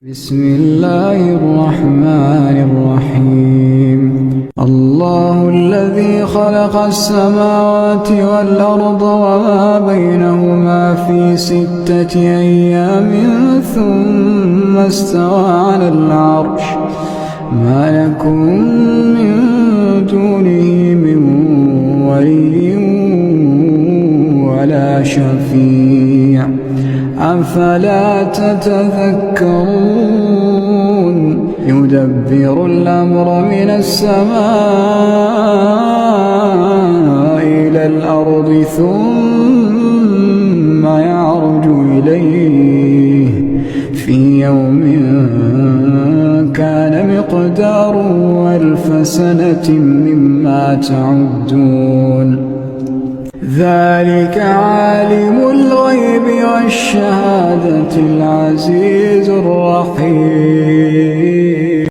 بسم الله الرحمن الرحيم. الله الذي خلق السماوات والأرض وما بينهما في 6 أيام ثم استوى على العرش. ما يكون من دونه من ولي ولا شفيع أفلا تتذكرون. يدبر الأمر من السماء إلى الأرض ثم يعرج إليه في يوم كان مقداره 1000 سنة مما تعدون. ذلك عالم الغيب والشهادة العزيز الرحيم.